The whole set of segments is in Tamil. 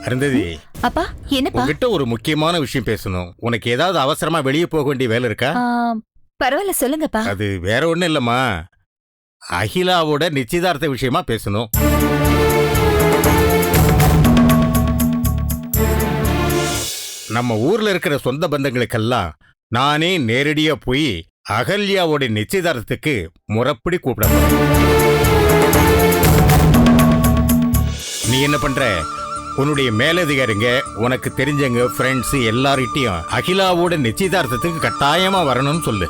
அருந்ததி, அப்பா என்னப்பா? உங்ககிட்ட ஒரு முக்கியமான விஷயம் பேசணும். உனக்கு ஏதாவது அவசரமா வெளியே போக வேண்டிய வேலை இருக்கா? பரவாயில்ல சொல்லுங்கப்பா. அது வேற ஒண்ணும் இல்லம்மா, அகிலாவோட நிச்சயதார்த்த விஷயமா பேசணும். நம்ம ஊர்ல இருக்கிற சொந்த பந்தங்களுக்கெல்லாம் நானே நேரடியா போய் அகல்யாவோட நிச்சயதார்த்தத்துக்கு முறைப்படி கூப்பிட போறேன். நீ என்ன பண்ற? உன்னுடைய மேலதிகாரிங்க, உனக்கு தெரிஞ்சவங்க, ஃப்ரெண்ட்ஸ் எல்லார்கிட்டையும் அகிலாவோட நிச்சயதார்த்தத்துக்கு கட்டாயமா வரணும்னு சொல்லு.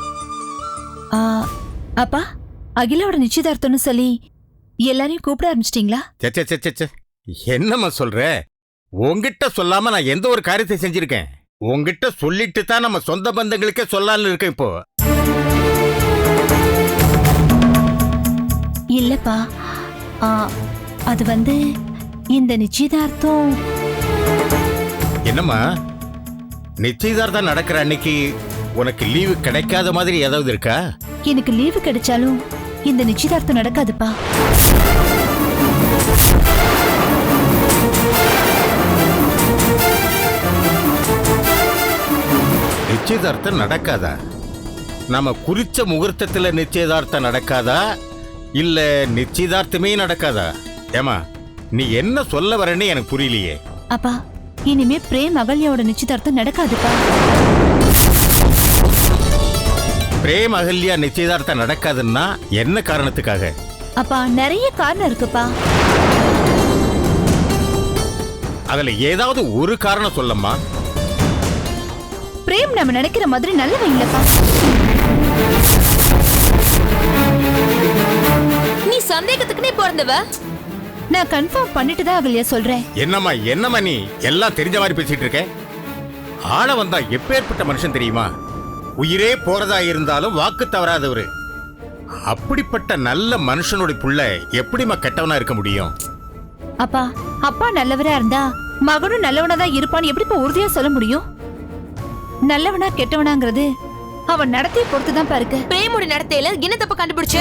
அப்பா, அகிலாவோட நிச்சயதார்த்தம்னு சொல்லி எல்லாரையும் கூப்பிட ஆரம்பிச்சிட்டீங்களா? சே, என்னம்மா சொல்ற? உன்கிட்ட சொல்லாம நான் எந்த ஒரு காரியத்தை செஞ்சிருக்கேன்? உன்கிட்ட சொல்லிட்டு தான் நம்ம சொந்த பந்தங்களுக்கே சொல்லான்னு இருக்கேன் இப்போ. இல்லப்பா, அது வந்து இந்த நிச்சயதார்த்தம். என்னம்மா, நிச்சயதார்த்தம் நடக்கிற அன்னைக்கு உனக்கு லீவு கிடைக்காத மாதிரி ஏதாவது இருக்கா? எனக்கு லீவு கிடைச்சாலும் இந்த நிச்சயதார்த்தம் நடக்காதுப்பா. நிச்சயதார்த்தம் நடக்காதா? நம்ம குறிச்ச முகூர்த்தத்துல நிச்சயதார்த்தம் நடக்காதா, இல்ல நிச்சயதார்த்தமே நடக்காதா? ஏமா, நீ என்ன சொல்ல வரேன்னு எனக்கு புரியலையே. அப்பா, இனிமே பிரேம் அகல்யாவோட நிச்சயதார்த்தம் நடக்காதுப்பா. பிரேம் அகல்யா நிச்சயதார்த்தம் நடக்காதுன்னா என்ன காரணத்துக்காக? அப்பா, நிறைய காரணம் இருக்குப்பா. அதுல ஏதாவது ஒரு காரணம் சொல்லம்மா. பிரேம் நம்ம நினைக்கிற மாதிரி நல்லவன் இல்லப்பா. நீ சந்தேகத்துக்குனே பிறந்தவ. நான் கன்ஃபார்ம் பண்ணிட்டு தான் அகல்யா சொல்றேன். என்னம்மா நீ எல்லாம் தெரிஞ்ச மாதிரி பேசிட்டு இருக்க? ஆள வந்தா எப்பேற்பட்ட மனுஷன் தெரியுமா? உயிரே போறதா இருந்தாலும் வாக்கு தவறாதவரு. அப்படிப்பட்ட நல்ல மனுஷனுடைய புள்ள எப்படிமா கெட்டவனா இருக்க முடியும்? அப்பா, அப்பா நல்லவரா இருந்தா மகனும் நல்லவனா தான் இருப்பான்னு எப்படிப்பா உறுதியா சொல்ல முடியும்? நல்லவனா கெட்டவனாங்கிறது அவன் நடத்தைய பொறுத்துதான் பாருக்கு. பிரேமோட நடத்தையில என்ன தப்பு கண்டுபிடிச்ச?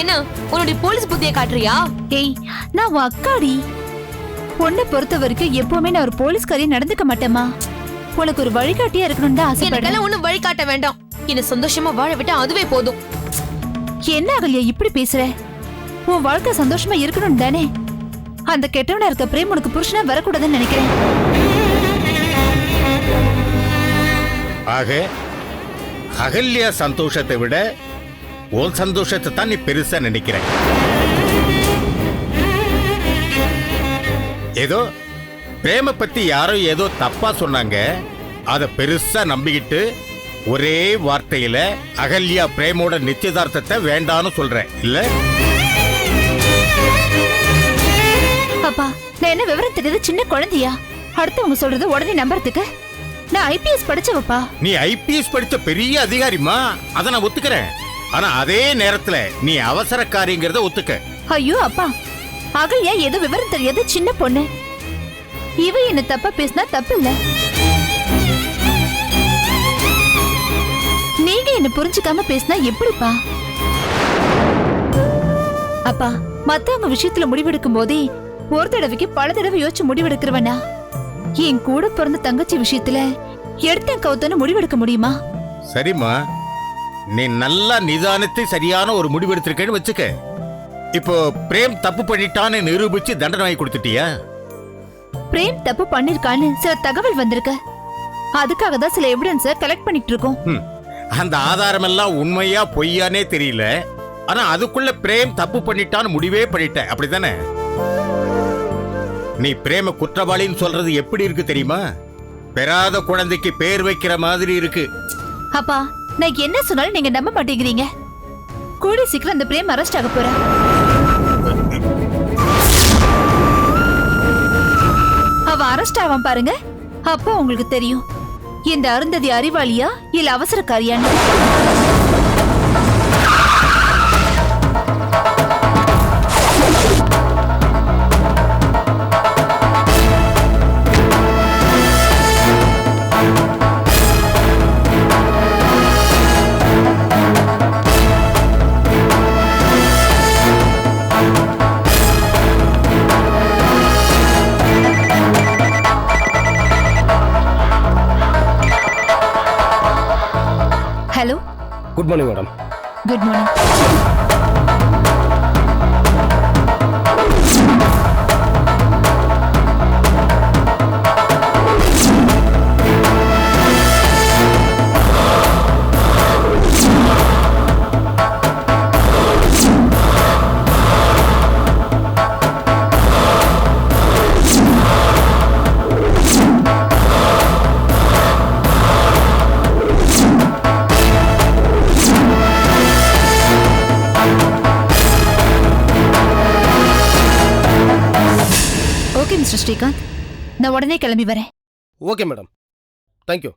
என்ன உன்னுடைய போலீஸ் புத்திய காட்டுறியா? ஏய், நான் உன் அக்காடி. பொண்ணை பொறுத்த வரைக்கும் எப்பவுமே நான் ஒரு போலீஸ்காரியா நடந்துக்க மாட்டேமா. உனக்கு ஒரு வழிகாட்டியா இருக்கணும்னு தான் ஆசைப்படுறேன். எனக்கெல்லாம் ஒண்ணும் வழிகாட்ட வேண்டாம். என்ன சந்தோஷமா வாழ விட்டா அதுவே போதும். என்ன அகல்யா இப்படி பேசுற? உன் வாழ்க்கை சந்தோஷமா இருக்கணும் தானே? அந்த கெட்டவனா இருக்க பிரேம் உனக்கு புருஷனா வரக்கூடாதுன்னு நினைக்கிறேன். ஆக அகல்யா சந்தோஷத்தை விட உன் சந்தோஷத்தை தான் நீ பெருசா நினைக்கிற. ஏதோ பிரேம பத்தி யாரோ ஏதோ தப்பா சொன்னாங்க, அத பெருசா நம்பிக்கிட்டு ஒரே வார்த்தையில அகல்யா பிரேமோட நிச்சயதார்த்தத்தை வேண்டான்னு சொல்றேன் இல்ல? அப்பா, நான் என்ன விவரம் தெரியாத சின்ன குழந்தையா? அடுத்தவங்க சொல்றது உடனே நம்புறதுக்கு? நான் ஐபிஎஸ் படிச்சவப்பா. நீ ஐபிஎஸ் படிச்ச பெரிய அதிகாரிமா, அத நான் ஒத்துக்கிறேன். ஆனா அதே நேரத்துல நீ அவசரக்காரிங்கிறத ஒத்துக்க. ஐயோ அப்பா, அகல்யா ஏதோ விவரம் தெரியாத சின்ன பொண்ணு. இவ என்ன தப்பா பேசினா தப்பு இல்ல. நீங்க என்ன புரிஞ்சுக்காம பேசினா எப்படிப்பா? அப்பா, மத்தவங்க விஷயத்துல முடிவெடுக்கும் போதே ஒரு தடவைக்கு பல தடவை யோசிச்சு முடிவெடுக்கிறவனா? என் கூட பிறந்த தங்கச்சி விஷயத்துல எடுத்த கவுத்தன்னு முடிவெடுக்க முடியுமா? சரிம்மா, நீ நல்லா நிதானத்தை சரியான ஒரு முடிவெடுத்திருக்கேன்னு வச்சுக்க. இப்போ பிரேம் தப்பு பண்ணிட்டான்னு நிரூபிச்சு தண்டனை வாங்கி கொடுத்துட்டியா? பிரேம் தப்பு பண்ணிருக்கான்னு சில தகவல் வந்திருக்கு. அதுக்காக தான் சில எவிடன்ஸ கலெக்ட் பண்ணிட்டு இருக்கோம். அந்த ஆதாரம் எல்லாம் உண்மையா பொய்யானே தெரியல. ஆனா அதுக்குள்ள பிரேம் தப்பு பண்ணிட்டான்னு முடிவே பண்ணிட்ட, அப்படித்தானே? நீ பிரேம குற்றவாளின்னு சொல்றது எப்படி இருக்கு தெரியுமா? பெறாத குழந்தைக்கு பேர் வைக்கிற மாதிரி இருக்கு. அப்பா, நான் என்ன சொன்னாலும் நீங்க நம்ப மாட்டேங்கிறீங்க. கூடி சீக்கிரம் அந்த பிரேம் அரெஸ்ட் ஆக போற. அவ அரெஸ்ட் ஆவான் பாருங்க, அப்ப உங்களுக்கு தெரியும் இந்த அருந்ததி அறிவாளியா இல்ல அவசரக்காரியான்னு. Hello, good morning madam. Good morning. Okay mister Srikanth, நான் உடனே கிளம்பி வரேன். Okay madam, thank you.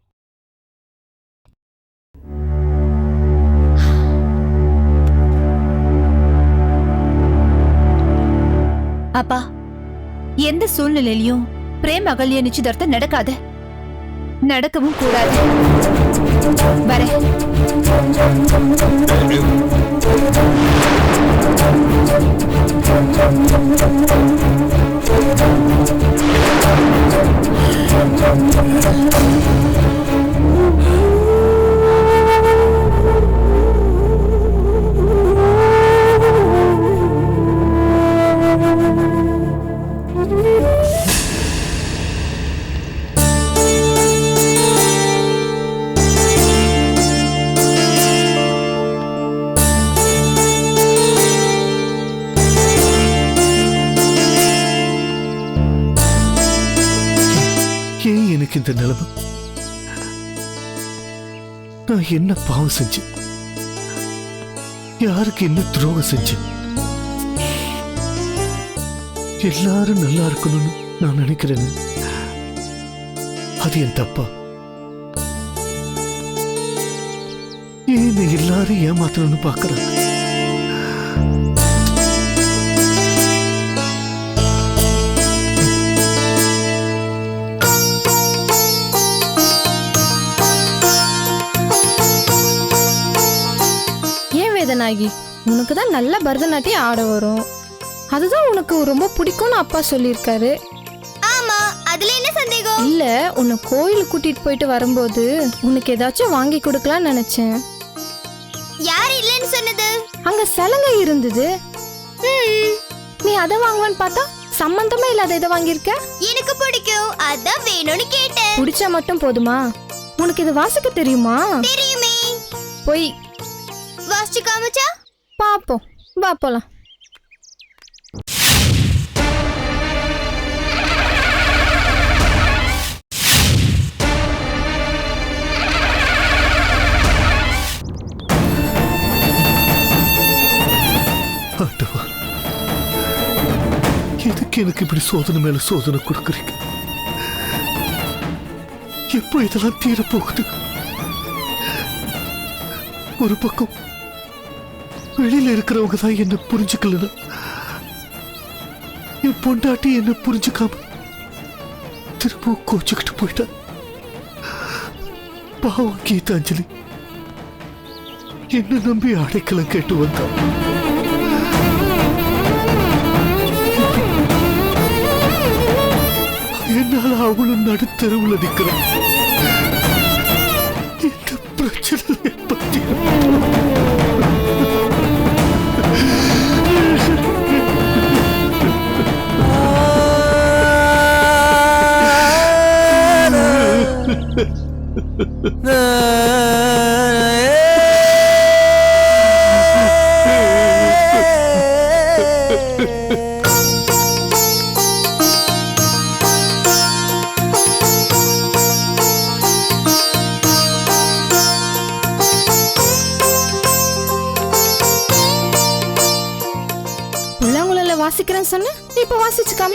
அப்பா, எந்த சூழ்நிலையிலும் பிரேம் அகல்யா நிச்சயதார்த்தம் நடக்காது, நடக்கவும் கூடாது. வரேன். ஏன் எனக்கு இந்த நிலைமை? நான் என்ன பாவம் செஞ்சேன்? யாருக்கு என்ன துரோகம் செஞ்சேன்? எல்லாரும் நல்லா இருக்கணும்னு நான் நினைக்கிறேன்னு அது என் தப்பா? ஏன் எல்லாரும் ஏமாத்தணும்னு பாக்குறாங்க? நாயகி, உனக்கு தான் நல்ல பரதநாட்டியம் ஆட வரும், அதுதான் உனக்கு ரொம்ப பிடிக்கும்னு அப்பா சொல்லியிருக்காரு. ஆமா, அதுல என்ன சந்தேகம்? இல்ல, உன்னை கோயிலுக்கு கூட்டிட்டு போயிட்டு வரும்போது உனக்கு ஏதாச்சும் வாங்கி கொடுக்கலாம்னு நினைச்சேன். யார் இல்லைன்னு சொன்னது? அங்க சலங்கை இருந்தது, நீ அதை வாங்குவான்னு பார்த்தா சம்பந்தமே இல்லாத இதை வாங்கியிருக்க. எனக்கு பிடிக்கும், அதான் வேணும்னு கேட்டேன். பிடிச்சா மட்டும் போதுமா? உனக்கு இது வாசிக்க தெரியுமா? தெரியுமே. போய் வாசிச்சு காமிச்சா பாப்போம், வா போலாம். ஆண்டவா, எதுக்கு எனக்கு இப்படி சோதனை மேல சோதனை கொடுக்குறீங்க? எப்போ இதெல்லாம் தீரப்போகுது? ஒரு பக்கம் வெளியில இருக்கிறவங்க தான் என்ன புரிஞ்சுக்கலன்னா, என் பொண்டாட்டி என்ன புரிஞ்சுக்காம திரும்ப கோச்சுக்கிட்டு போயிட்டா. பாவம் கீதாஞ்சலி என்ன நம்பி அடைக்கலம் கேட்டு வந்தா. என்னால அவளும் நடுத்தருவுல நிற்கிறான். இந்த பிரச்சனை பத்தி புல்லாங்குழல வாசிக்கிறேன்னு சொன்ன, இப்ப வாசிச்சுக்காம.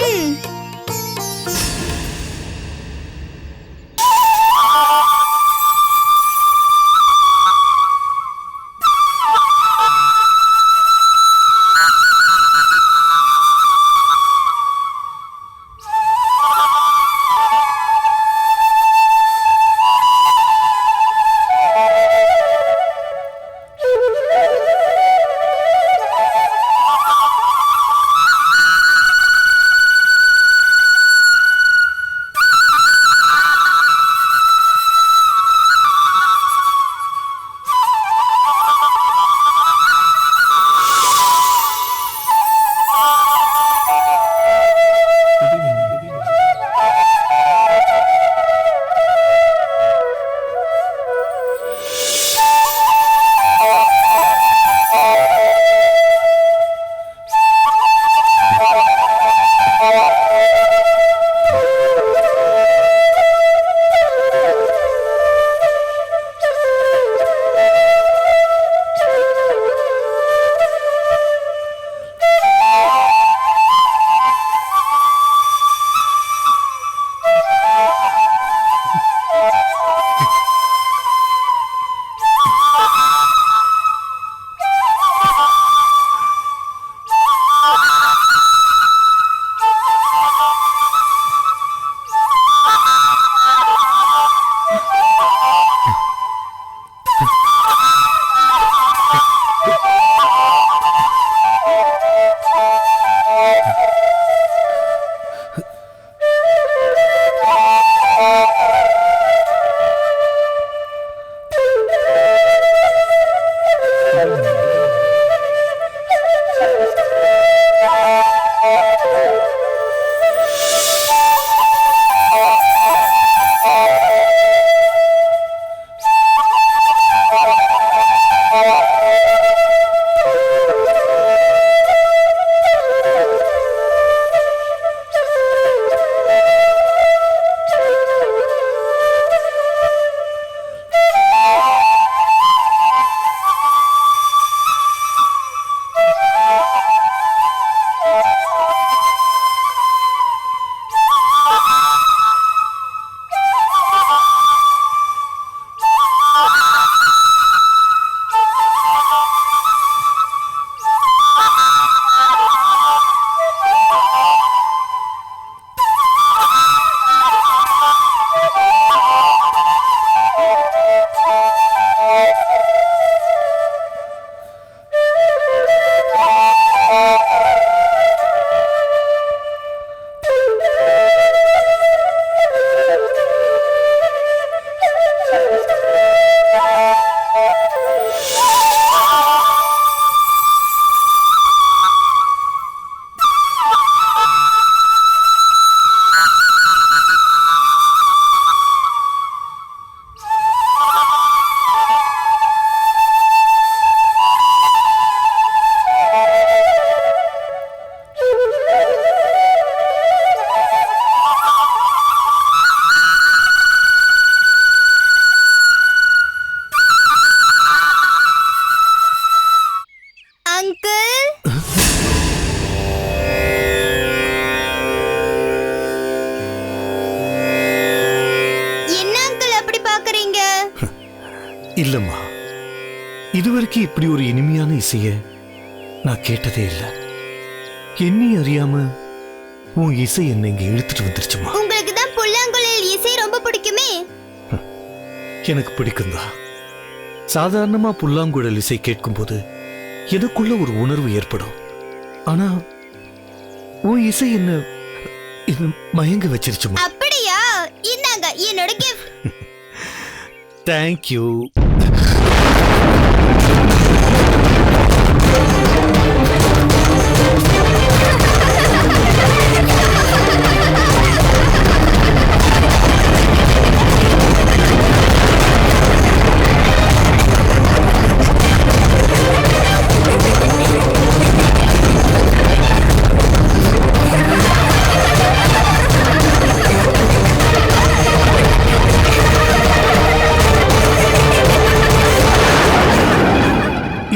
இல்லம்மா, இதுவரைக்கும் இப்படி ஒரு இனிமையான இசைய நான் கேட்டதே இல்லை. என்னை அறியாம உன் இசை என்னை இங்க இழுத்துட்டு வந்துருச்சுமா. உங்களுக்கு தான் புல்லாங்குழல் இசை ரொம்ப பிடிக்குமே. எனக்கு பிடிக்கும்தான். சாதாரணமா புல்லாங்குழல் இசை கேட்கும்போது எனக்குள்ள ஒரு உணர்வு ஏற்படும். ஆனா உன் இசை என்ன மயங்க வச்சிருச்சுமா. அப்படியா? இந்தாங்க என்னோட gift. தேங்க்யூ.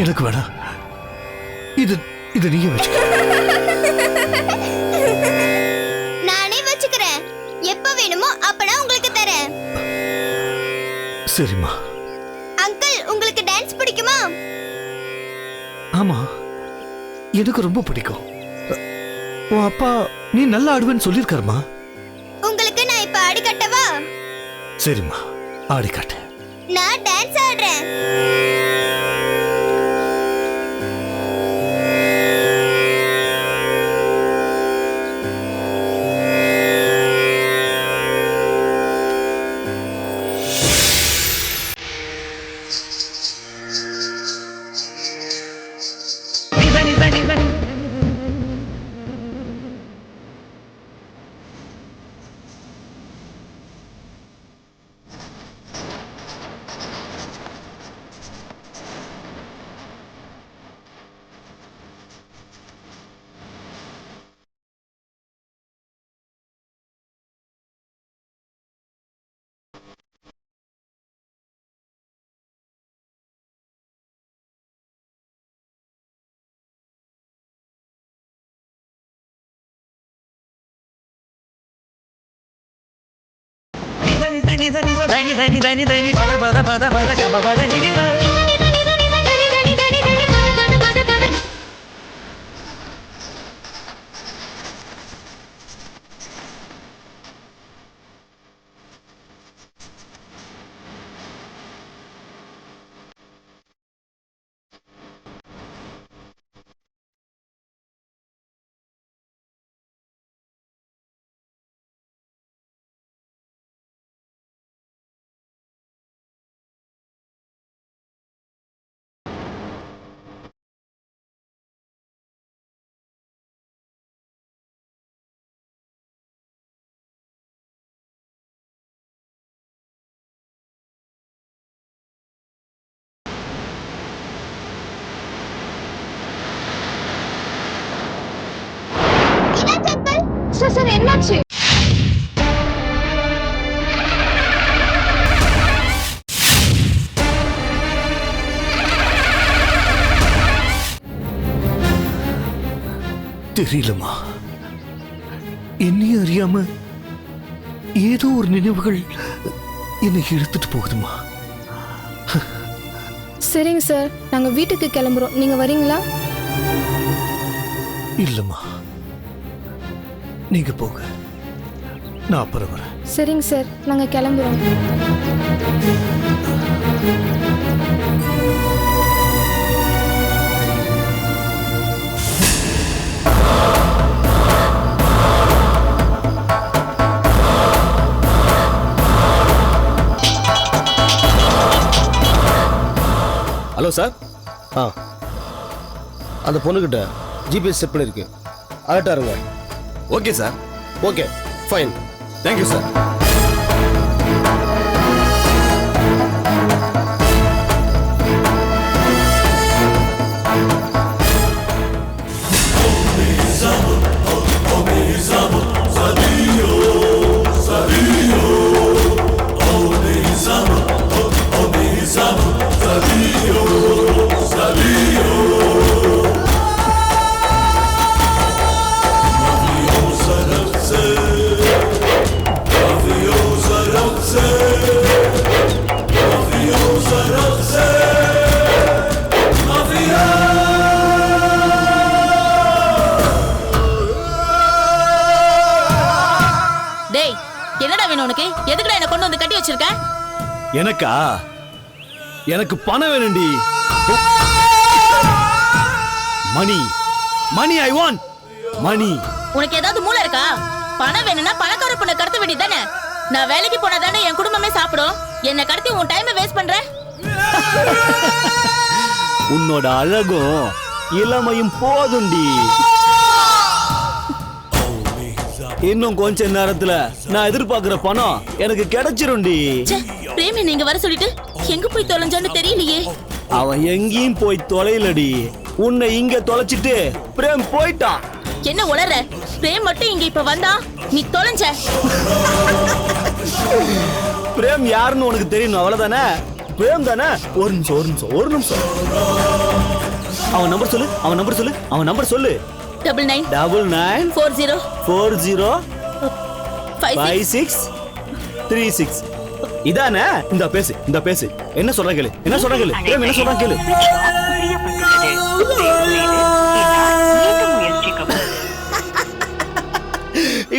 எனக்கு வேணாம். இது நீயே வச்சுக்க. நானே வச்சுக்கிறேன். எப்ப வேணுமோ அப்ப நான் உங்களுக்கு தரேன். சரிம்மா. அங்கிள், உங்களுக்கு டான்ஸ் பிடிக்குமா? ஆமா, எனக்கு ரொம்ப பிடிக்கும். உன் அப்பா நீ நல்லா ஆடுவேன்னு சொல்லியிருக்காருமா. உங்களுக்கு நான் இப்ப ஆடி கட்டவா? சரிம்மா, ஆடி காட்டு. நான் டான்ஸ் ஆடுறேன். சார் என்னாச்சு? தெரியலம்மா, என்னையும் அறியாம ஏதோ ஒரு நினைவுகள் என்னை இழுத்துட்டு போகுதுமா. சரிங்க சார், நாங்க வீட்டுக்கு கிளம்புறோம். நீங்க வரீங்களா? இல்லம்மா, நீங்க போங்க, நான் அப்புறம் வரேன். சரிங்க சார், நாங்க கிளம்புறோம். Hello sir. அந்த பொண்ணுக்கிட்ட ஜிபிஎஸ் செட் பண்ணியிருக்கு. அலர்ட்டாக இருங்க. Okay sir. Okay, fine. Thank you sir. வச்சிருக்க? எனக்கா? எனக்கு பணம் வேணும்டி. மணி மணி ஐ வாண்ட் மணி. உனக்கு ஏதாவது மூளை இருக்கா? பணம் வேணும்னா பணக்கார பொண்ணை கடத்த வேண்டியதானே? நான் வேலைக்கு போனா தானே என் குடும்பமே சாப்பிடும். என்ன கடத்தி உன் டைமை வேஸ்ட் பண்ற? உன்னோட அழகும் இளமையும் போதும்டி. இன்னும் கொஞ்ச நேரத்துல நான் எதிர்பார்க்கிற பணம் எனக்கு கிடைச்சிரும்டி. பிரேமி நீங்க வர சொல்லிட்டு எங்க போய் தொலைஞ்சான்னு தெரியலையே. அவன் எங்கேயும் போய் தொலைலடி. உன்னை இங்க தொலைச்சிட்டு பிரேம் போயிட்டான். என்ன உளற? பிரேம் மட்டும் இங்க இப்ப வந்தா நீ தொலைஞ்ச. பிரேம் யாருன்னு உனக்கு தெரியணும் அவ்வளவுதானே? பிரேம் தானே? ஒரு நிமிஷம். அவன் நம்பர் சொல்லு. அவன் நம்பர் சொல்லு. 99 40 405636. இதானே? இந்த பேசு. என்ன சொல்ற கேளு. பிரேம் என்ன சொல்றான் கேளு.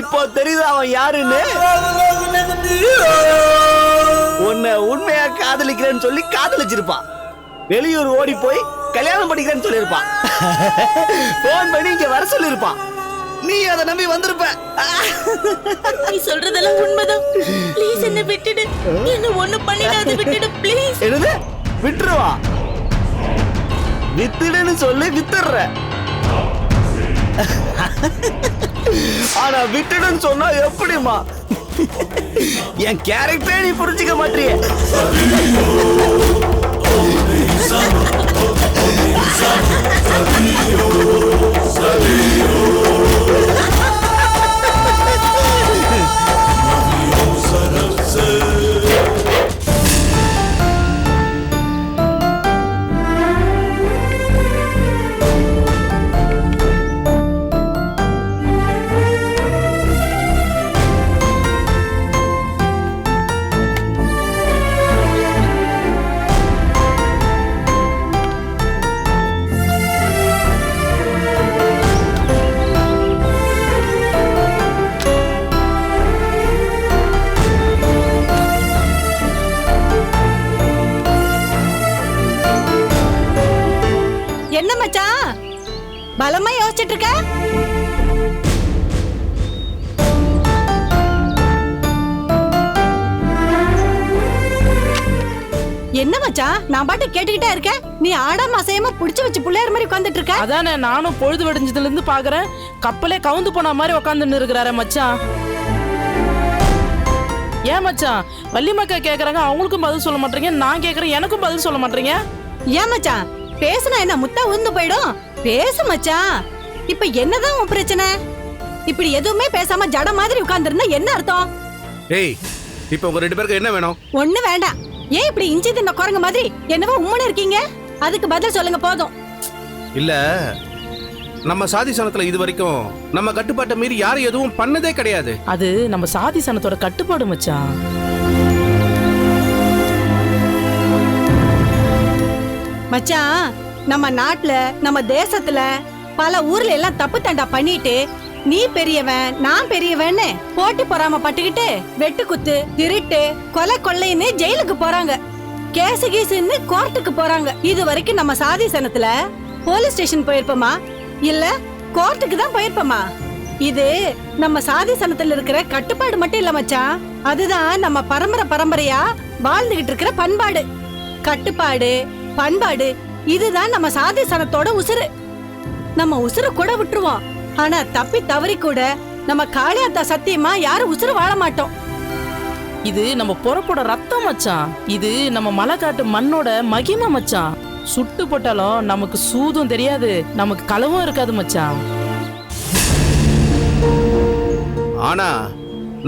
இப்போ தெரியுது அவன் யாருன்னு. உன்னை உண்மையா காதலிக்கிறேன்னு சொல்லி காதலிச்சிருப்பான். வெளியூர் ஓடி போய் கல்யாணம் பண்ணிக்கிறேன்னு சொல்லியிருப்பான். போன் பண்ணி இங்க வர சொல்லியிருப்பான். நீ அதை நம்பி வந்திருப்ப. நீ சொல்றதெல்லாம் உண்மைதான். ப்ளீஸ் என்ன விட்டுடு. என்ன ஒண்ணு பண்ணிடாத, விட்டுடு ப்ளீஸ். என்னது? விட்டுருவா? வித்துடுன்னு சொல்லி வித்துடுற. ஆனா விட்டுடுன்னு சொன்னா எப்படிமா? என் கேரக்டரே நீ புரிஞ்சுக்க மாட்டியே. என்ன மச்சான் பலமா யோசிச்சுட்டு இருக்க? என்ன மச்சான் நான் பாட்டு கேட்டுக்கிட்டே இருக்கேன். நீ ஆடாம அசையமா புடிச்சு வச்சு புள்ளையார் மாதிரி உட்கார்ந்துட்டு இருக்க. அதானே நானும் பொழுது வெடிஞ்சதுல இருந்து பாக்குறேன். கப்பலே கவுந்து போன மாதிரி உட்காந்துன்னு இருக்கிறாரு மச்சான். ஏன் மச்சான் வள்ளிமக்கா கேக்குறாங்க, அவங்களுக்கும் பதில் சொல்ல மாட்டீங்க. நான் கேக்குறேன், எனக்கும் பதில் சொல்ல மாட்டீங்க. ஏன் மச்சான் பேசுனா என்ன முட்டா உந்து போயிடும்? பேசு மச்சான். இப்ப என்னதான் உன் பிரச்சனை? இப்படி எதுவுமே பேசாம ஜட மாதிரி உட்கார்ந்திருந்தா என்ன அர்த்தம்? ஏய், இப்ப உங்க 2 பேருக்கு என்ன வேணும்? ஒண்ணு வேண்டாம். ஏன் இப்படி இஞ்சி தின்ன குரங்கு மாதிரி என்னவோ உம்முன்னு இருக்கீங்க? அதுக்கு பதில் சொல்லுங்க போதும். இல்ல, நம்ம சாதி சனத்துல இது வரைக்கும் நம்ம கட்டுப்பாட்டை மீறி யாரும் எதுவும் பண்ணதே கிடையாது. அது நம்ம சாதி சனத்தோட கட்டுப்பாடு மச்சான். மச்சான் நம்ம நாட்டுல நம்ம தேசத்துல பல ஊர்ல எல்லாம் தப்பு தண்டா பண்ணிட்டு நீ பெரியவன் நான் பெரியவன்னு போட்டி பொறாம பட்டுக்கிட்டு வெட்டு குத்து திருட்டு கொலை கொள்ளைன்னு ஜெயிலுக்கு போறாங்க. கேசு கீசுன்னு கோர்ட்டுக்கு போறாங்க. இது வரைக்கும் நம்ம சாதி சனத்துல போலீஸ் ஸ்டேஷன் போயிருப்போமா இல்ல கோர்ட்டுக்கு தான் போயிருப்போமா? இது நம்ம சாதி சனத்துல இருக்கிற கட்டுப்பாடு மட்டும் இல்ல மச்சான், அதுதான் நம்ம பரம்பரையா வாழ்ந்துகிட்டு இருக்கிற பண்பாடு. கட்டுப்பாடு பண்பாடு இதுதான் நம்ம சாதி சனத்தோட உசுறு. நம்ம உசுறு கூட விட்டுருவோம், ஆனா தப்பி தவறி கூட நம்ம காளியாத்தா சத்தியமா யாரும் உசுறு வாழ மாட்டோம். இது நம்ம பொறப்போட ரத்தம் மச்சான். இது நம்ம மலைக்காட்டு மண்ணோட மகிமை மச்சான். சுட்டு போட்டாலும் நமக்கு சூதும் தெரியாது, நமக்கு களவும் இருக்காது மச்சான். ஆனா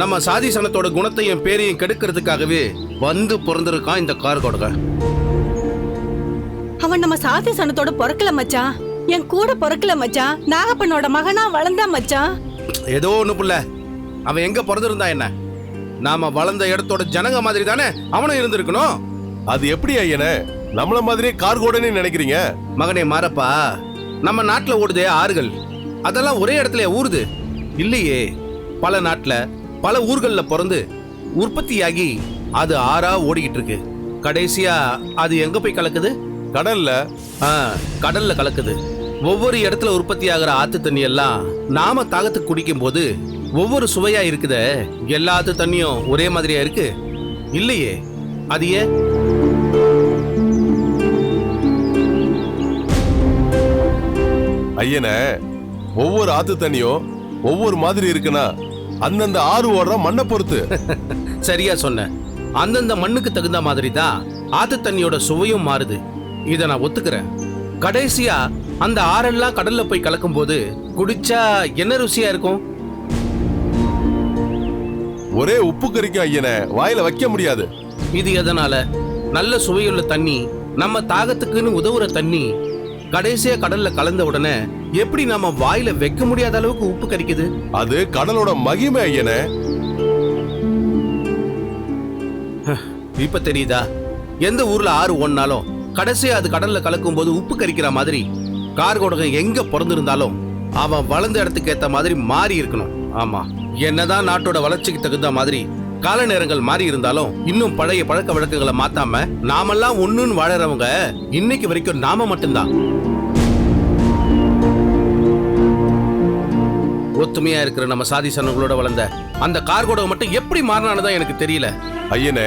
நம்ம சாதி சனத்தோட குணத்தையும் பேரையும் கெடுக்கிறதுக்காகவே வந்து பிறந்திருக்கான் இந்த கார் கொடுக்க. அவன் நம்ம சாதி சனத்தோட பொறக்கல மச்சான், என் கூட பொறக்கல மச்சான். நாகப்பனோட மகனா வளர்ந்தா மச்சான். ஏதோ ஒண்ணு புள்ள, அவன் எங்க பிறந்திருந்தா என்ன, நாம வளர்ந்த இடத்தோட ஜனங்க மாதிரி தானே அவனும் இருந்திருக்கணும். அது எப்படி ஐயனே நம்மள மாதிரியே கார் கோடன்னு நினைக்கிறீங்க? மகனே மாறப்பா, நம்ம நாட்டுல ஓடுதே ஆறுகள், அதெல்லாம் ஒரே இடத்துல ஊறுது இல்லையே. பல நாட்டுல பல ஊர்கள்ல பிறந்து உற்பத்தியாகி அது ஆறா ஓடிக்கிட்டு இருக்கு. கடைசியா அது எங்க போய் கலக்குது? கடல்ல. கடல்ல கலக்குது. ஒவ்வொரு இடத்துல உற்பத்தி ஆகிற ஆத்து தண்ணி எல்லாம் நாம தாகத்துக்கு குடிக்கும் போது ஒவ்வொரு சுவையா இருக்குதே, எல்லா ஆத்து தண்ணியும் ஒரே மாதிரியா இருக்கு இல்லையே. அது ஏன்? ஐயனே, ஒவ்வொரு ஆத்து தண்ணியும் ஒவ்வொரு மாதிரி இருக்குன்னா அந்தந்த ஆறு ஓடுற மண்ணை பொறுத்து. சரியா சொன்ன. அந்தந்த மண்ணுக்கு தகுந்த மாதிரி தான் ஆத்து தண்ணியோட சுவையும் மாறுது. இத நான் ஒத்துக்கிறேன். கடைசியா அந்த ஆறெல்லாம் கடல்ல போய் கலக்கும் போது குடிச்சா என்ன ருசியா இருக்கும்? ஒரே உப்பு கறிக்கும் ஐயனே, வாயில வைக்க முடியாது. இது எதனால? நல்ல சுவையுள்ள தண்ணி, நம்ம தாகத்துக்குன்னு உதவுற தண்ணி கடைசியா கடல்ல கலந்த உடனே எப்படி நம்ம வாயில வைக்க முடியாத அளவுக்கு உப்பு கரிக்குது? அது கடலோட மகிமை ஐயனே. இப்ப தெரியுதா? எந்த ஊர்ல ஆறு ஓடினாலும் கடைசியா அது கடல்ல கலக்கும் போது உப்பு கரிக்கிற மாதிரி கார்கோடகன் எங்க பிறந்திருந்தாலும் அவன் வளர்ந்த இடத்துக்கு ஏத்த மாதிரி மாறி இருக்கணும். ஆமா, என்னதான் நாட்டோட வளர்ச்சிக்கு தகுந்த மாதிரி கால நேரங்கள் மாறி இருந்தாலும் இன்னும் பழைய பழக்க வழக்கங்களை மாத்தாம நாமெல்லாம் ஒண்ணுன்னு வாழறவங்க இன்னைக்கு வரைக்கும் நாம மட்டும்தான். ஒத்துமையா இருக்கிற நம்ம சாதி சனங்களோட வளர்ந்த அந்த கார்கோடகன் மட்டும் எப்படி மாறினானதான் எனக்கு தெரியல. ஐயனே,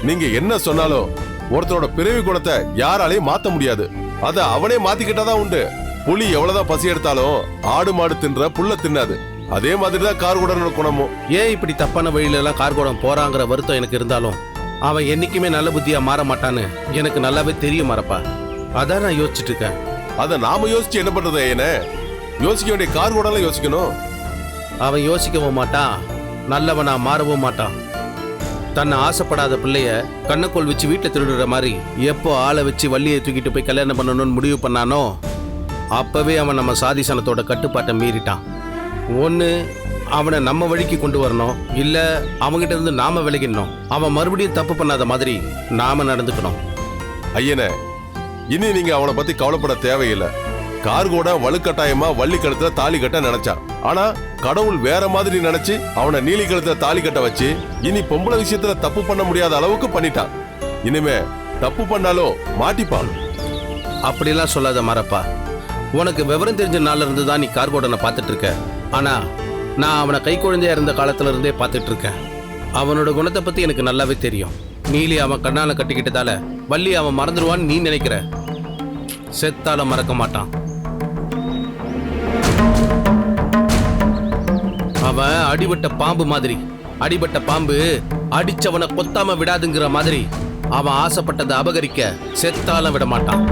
நீங்க என்ன சொன்னாலும் ஒருத்தரோட பிறவி குணத்தை யாராலையும் மாத்த முடியாது. அத அவனே மாத்திக்கிட்டாதான் உண்டு. புலி எவ்வளவுதான் பசி எடுத்தாலும் ஆடு மாடு தின்ற புல்ல தின்னாது. அதே மாதிரிதான் கார்கோடனோட குணமும். ஏன் இப்படி தப்பான வழியில எல்லாம் கார்கோடன் போறாங்கிற வருத்தம் எனக்கு இருந்தாலும் அவன் என்னைக்குமே நல்ல புத்தியா மாற மாட்டான்னு எனக்கு நல்லாவே தெரியும் மாறப்பா. அதான் நான் யோசிச்சுட்டு இருக்கேன். அத நாம யோசிச்சு என்ன பண்றது ஐயனே? யோசிக்க வேண்டிய கார்கோடன்ல யோசிக்கணும். அவன் யோசிக்கவும் மாட்டான், நல்லவனா மாறவும் மாட்டான். தன்னை ஆசைப்படாத பிள்ளைய கண்ணக்கோள் வச்சு வீட்டுல திருடுற மாதிரி எப்போ ஆளை வச்சு வள்ளியை தூக்கிட்டு போய் கல்யாணம் பண்ணணும்னு முடிவு பண்ணானோ அப்பவே அவன் நம்ம சாதிசனத்தோட கட்டுப்பாட்டை மீறிட்டான். ஒண்ணு அவனை நம்ம வழிக்கு கொண்டு வரணும், இல்ல அவங்கிட்ட இருந்து நாம விலகிடணும். அவன் மறுபடியும் தப்பு பண்ணாத மாதிரி நாம நடந்துக்கணும். ஐயனே, இனி நீங்க அவனை பத்தி கவலைப்பட தேவையில்லை. கார்கோட வலுக்கட்டாயமா வள்ளி கழுத்துல தாலி கட்ட நினைச்சான். ஆனா கடவுள் வேற மாதிரி நினைச்சு அவனை நீலி கழுத்துல தாலி கட்ட வச்சு இனி பொம்பளை விஷயத்துல தப்பு பண்ண முடியாத அளவுக்கு பண்ணிட்டான். இனிமே தப்பு பண்ணாலும் மாட்டிப்பான். அப்படிலாம் சொல்லாத மாறப்பா. உனக்கு விவரம் தெரிஞ்ச நாள்ல இருந்து தான் நீ கார்கோடனை பார்த்துட்டு இருக்க. ஆனா நான் அவனை கை குழந்தையா இருந்த காலத்துல இருந்தே பார்த்துட்டு இருக்கேன். அவனோட குணத்தை பத்தி எனக்கு நல்லாவே தெரியும். நீலி அவன் கண்ணால கட்டிக்கிட்டதால வள்ளி அவன் மறந்துடுவான்னு நீ நினைக்கிற. செத்தால மறக்க மாட்டான். அவன் அடிபட்ட பாம்பு மாதிரி. அடிபட்ட பாம்பு அடிச்சவனை கொத்தாம விடாதுங்கிற மாதிரி அவன் ஆசைப்பட்டதை அபகரிக்க செத்தால விட மாட்டான்.